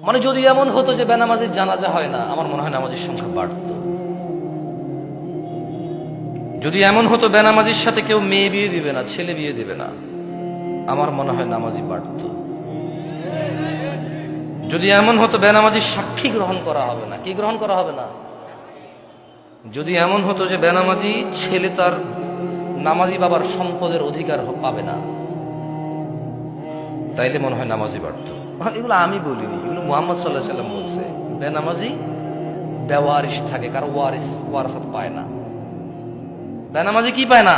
মানে যদি এমন হতো যে বেনামাজির জানাজা হয় না, আমার মনে হয় নামাজের সংখ্যা বাড়ত। যদি এমন হতো বেনামাজির সাথে কেউ মেয়ে বিয়ে দিবে না, ছেলে বিয়ে দিবে না, আমার মনে হয় নামাজি বাড়ত। যদি এমন হতো বেনামাজির সাক্ষী গ্রহণ করা হবে না, কি গ্রহণ করা হবে না, যদি এমন হতো যে বেনামাজি ছেলে তার নামাজি বাবার সম্পদের অধিকার পাবে না, তাইলে মনে হয় নামাজি বাড়ত। এগুলো আমি বলিনি, এগুলো মুহাম্মদ সাল্লাল্লাহু আলাইহি সাল্লাম বলছে। বেনামাজি বেওয়ারিশ থাকে, কারো ওয়ারাসাত পায় না। বেনামাজি কি পায় না?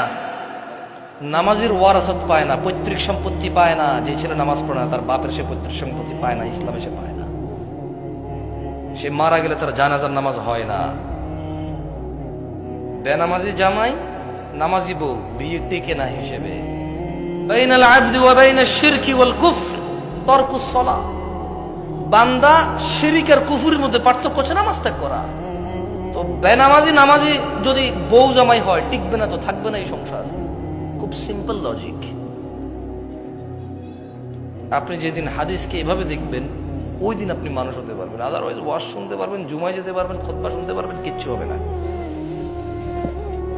নামাজির ওয়ারাসাত পায় না, পৈতৃক সম্পত্তি পায় না। যে ছেলে নামাজ পড়ে না তার বাপের সে পৈতৃক সম্পত্তি পায় না, ইসলামে সে পায় না। সে মারা গেলে তার জানাজার নামাজ হয় না। বেনামাজি জামাই নামাজি বউ বিয়ে টেকে না হিসেবে। বাইনাল আবদি ওয়া বাইনাশ শিরকি ওয়াল কুফর তারকুস সালাহ। বান্দা শিরক আর কুফরের মধ্যে পার্থক্য আছে নামাজ ত্যাগ করা। তো বেনামাজি নামাজি যদি বউ জামাই হয়, টিকবে না তো, থাকবে না এই সংসার। খুব সিম্পল লজিক। আপনি যেদিন হাদিসকে এভাবে দেখবেন, ওই দিন আপনি মানুষ হতে পারবেন। আদারওয়াইজ ওয়াজ শুনতে পারবেন, জুমায় যেতে পারবেন, খুতবা শুনতে পারবেন, কিচ্ছু হবে না।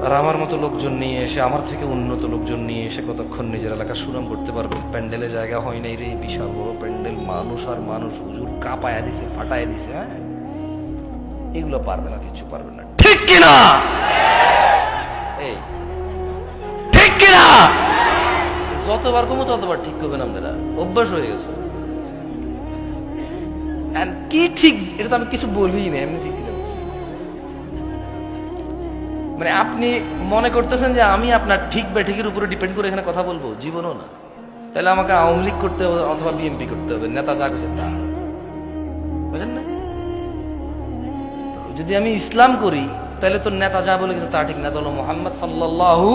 আর আমার মতো লোকজন নিয়ে এসে, আমার থেকে উন্নত লোকজন নিয়ে এসে কতক্ষণ নিজের এলাকার সুনাম করতে পারবেন? প্যান্ডেলে জায়গা হয় নাই রে, বিশাল বড় প্যান্ডেল, মানুষ আর মানুষ, হুজুর কাঁপায়া দিছে, ফাটায় দিছে। হ্যাঁ, এগুলো পারবে না, কিছু পারবে না। ঠিক কিনা? এই ঠিক কিনা? যতবার কমো ততবার ঠিক করবেন আপনারা, অভ্যাস হয়ে গেছে। কি ঠিক, এটা তো আমি কিছু বলি না, এমনি ঠিক লাগছে। মানে আপনি মনে করতেছেন যে আমি আপনার ঠিক বা ঠিকের উপরে ডিপেন্ড করে এখানে কথা বলবো? জীবনও না। তাহলে আমাকে আওয়ামী লীগ করতে হবে অথবা বিএনপি করতে হবে, নেতা যা করছে তা, বুঝলেন না? যদি আমি ইসলাম করি তাহলে তো নেতা যা বলে গেছে তা ঠিক না, তাহলে মুহাম্মদ সাল্লাল্লাহু